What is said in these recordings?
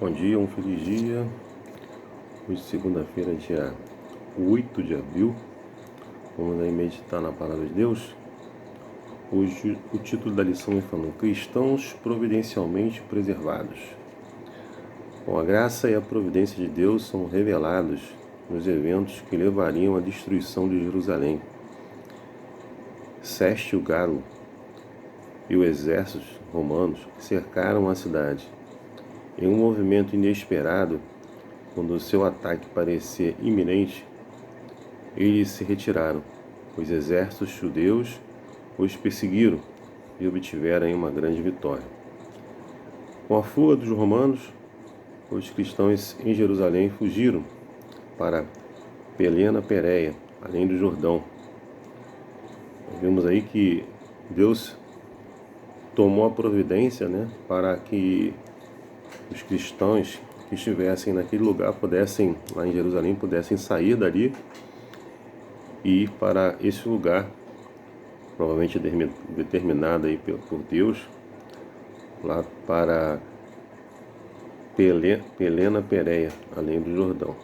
Bom dia, um feliz dia. Hoje, segunda-feira, dia 8 de abril. Vamos aí meditar na palavra de Deus. Hoje, o título da lição é falando Cristãos providencialmente preservados. Bom, a graça e a providência de Deus são revelados nos eventos que levariam à destruição de Jerusalém. Sestio Galo e os exércitos romanos cercaram a cidade. Em um movimento inesperado, quando o seu ataque parecia iminente, eles se retiraram. Os exércitos judeus os perseguiram e obtiveram uma grande vitória. Com a fuga dos romanos, os cristãos em Jerusalém fugiram para Pelena Pérea, além do Jordão. Nós vemos aí que Deus tomou a providência, para que os cristãos que estivessem naquele lugar pudessem, lá em Jerusalém, pudessem sair dali e ir para esse lugar, provavelmente determinado aí por Deus, lá para Pelena Pérea, além do Jordão.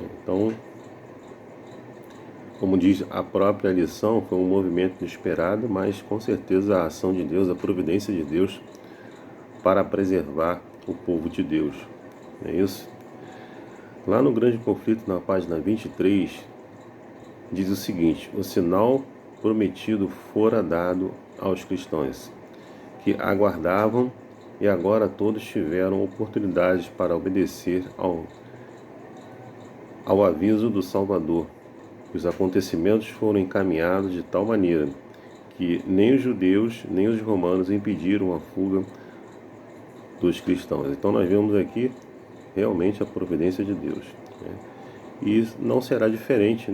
Então, como diz a própria lição, foi um movimento inesperado, mas com certeza a ação de Deus, a providência de Deus para preservar o povo de Deus. Não é isso? Lá no Grande Conflito, na página 23, diz o seguinte: o sinal prometido fora dado aos cristãos, que aguardavam, e agora todos tiveram oportunidades para obedecer ao aviso do Salvador. Os acontecimentos foram encaminhados de tal maneira que nem os judeus nem os romanos impediram a fuga dos cristãos. Então nós vemos aqui realmente a providência de Deus, e não será diferente,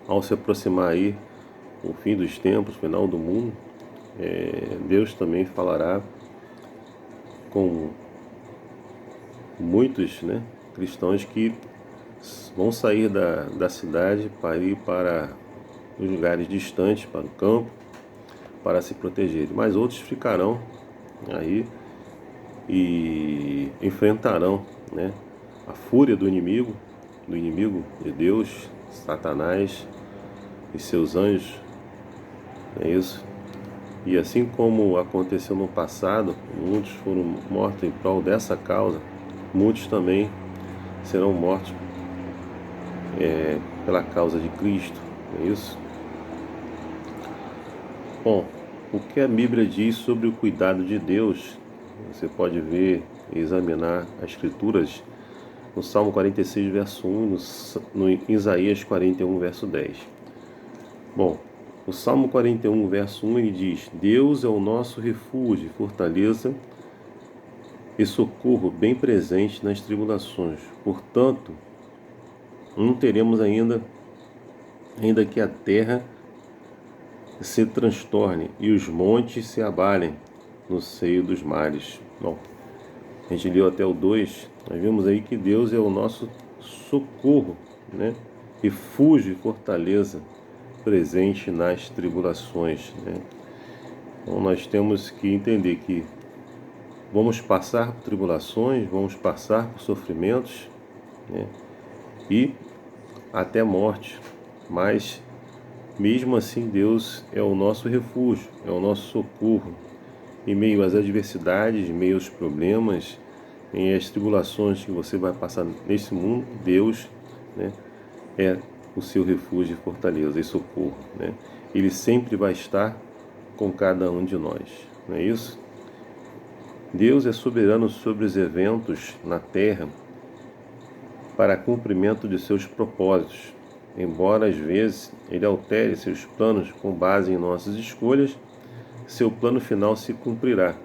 ao se aproximar aí o fim dos tempos, o final do mundo, Deus também falará com muitos, cristãos que vão sair da cidade para ir para os lugares distantes, para o campo, para se protegerem, mas outros ficarão aí e enfrentarão, a fúria do inimigo de Deus, Satanás e seus anjos. É isso. E assim como aconteceu no passado, muitos foram mortos em prol dessa causa, muitos também serão mortos pela causa de Cristo. É isso. Bom, o que a Bíblia diz sobre o cuidado de Deus? Você pode ver e examinar as Escrituras no Salmo 46, verso 1, no Isaías 41, verso 10. Bom, o Salmo 41, verso 1, ele diz: Deus é o nosso refúgio, fortaleza e socorro bem presente nas tribulações. Portanto, não teremos ainda que a terra se transtorne e os montes se abalem no seio dos mares. Bom, a gente leu até o 2, nós vimos aí que Deus é o nosso socorro, refúgio e fortaleza presente nas tribulações. Então nós temos que entender que vamos passar por tribulações, vamos passar por sofrimentos, e até morte, mas mesmo assim Deus é o nosso refúgio, é o nosso socorro em meio às adversidades, em meio aos problemas, em as tribulações que você vai passar nesse mundo. Deus, é o seu refúgio e fortaleza e socorro, Ele sempre vai estar com cada um de nós, não é isso? Deus é soberano sobre os eventos na terra para cumprimento de seus propósitos. Embora às vezes Ele altere seus planos com base em nossas escolhas, seu plano final se cumprirá.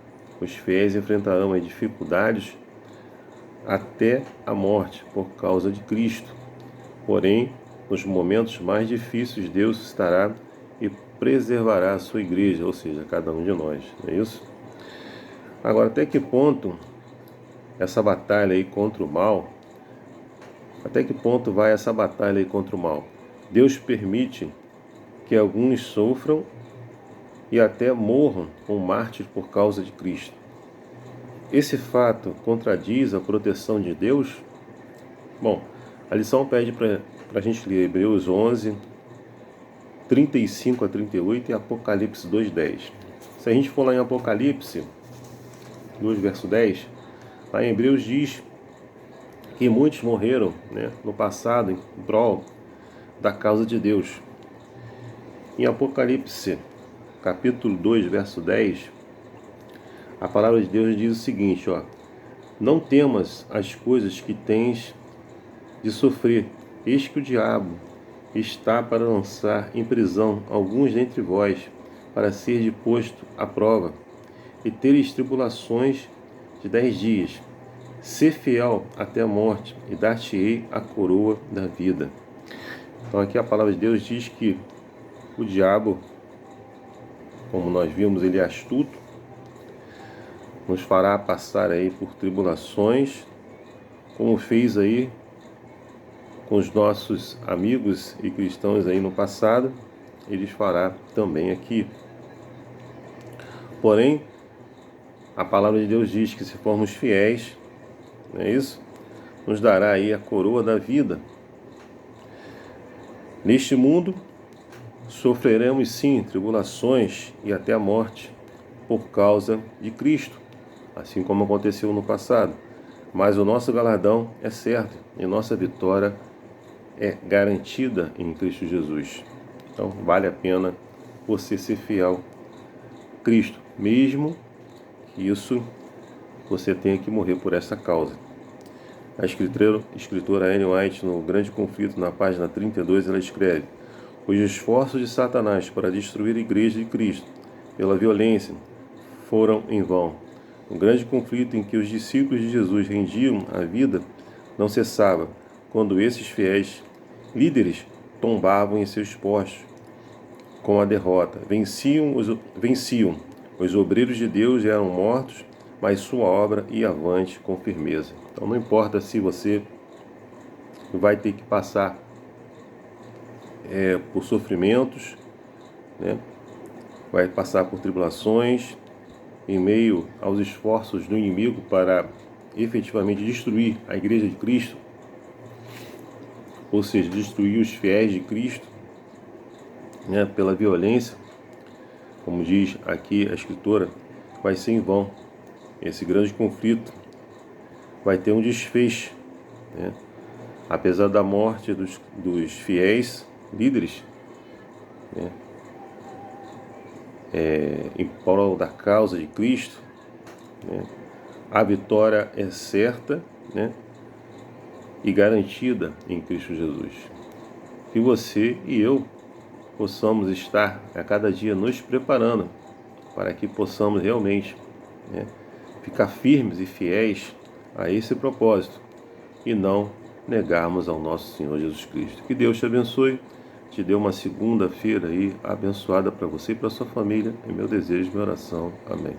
Os fiéis enfrentarão as dificuldades até a morte por causa de Cristo. Porém, nos momentos mais difíceis, Deus estará e preservará a sua igreja, ou seja, cada um de nós, não é isso? Agora, até que ponto essa batalha aí contra o mal, até que ponto vai essa batalha aí contra o mal? Deus permite que alguns sofram e até morram como mártires por causa de Cristo. esse fato contradiz a proteção de Deus? Bom, a lição pede para a gente ler Hebreus 11, 35 a 38 e Apocalipse 2:10. Se a gente for lá em Apocalipse 2, verso 10, lá em Hebreus diz que muitos morreram, né, no passado em prol da causa de Deus. Em Apocalipse, capítulo 2, verso 10, a palavra de Deus diz o seguinte, ó: não temas as coisas que tens de sofrer, eis que o diabo está para lançar em prisão alguns dentre vós, para ser posto à prova, e tereis tribulações de 10 dias. Ser fiel até a morte, e dar-te-ei a coroa da vida. Então aqui a palavra de Deus diz que o diabo, como nós vimos, ele é astuto, nos fará passar aí por tribulações, como fez aí com os nossos amigos e cristãos aí no passado, ele fará também aqui. Porém, a palavra de Deus diz que se formos fiéis, não é isso? Nos dará aí a coroa da vida. Neste mundo, sofreremos sim tribulações e até a morte por causa de Cristo, assim como aconteceu no passado. Mas o nosso galardão é certo e nossa vitória é garantida em Cristo Jesus. Então vale a pena você ser fiel a Cristo, mesmo que isso você tenha que morrer por essa causa. A escritora Ellen White, no Grande Conflito, na página 32, ela escreve: os esforços de Satanás para destruir a igreja de Cristo pela violência foram em vão. O grande conflito em que os discípulos de Jesus rendiam a vida não cessava quando esses fiéis líderes tombavam em seus postos com a derrota. Venciam. Os obreiros de Deus eram mortos, mas sua obra ia avante com firmeza. Então não importa se você vai ter que passar por sofrimentos, né? Vai passar por tribulações, em meio aos esforços do inimigo para efetivamente destruir a igreja de Cristo, ou seja, destruir os fiéis de Cristo, né, pela violência, como diz aqui a escritora, vai ser em vão. Esse grande conflito vai ter um desfecho, né? Apesar da morte dos fiéis líderes, né, em prol da causa de Cristo, né, a vitória é certa, né, e garantida em Cristo Jesus. Que você e eu possamos estar a cada dia nos preparando para que possamos realmente, né, ficar firmes e fiéis a esse propósito e não negarmos ao nosso Senhor Jesus Cristo. Que Deus te abençoe, te dê uma segunda-feira aí abençoada para você e para sua família. É meu desejo, minha oração. Amém.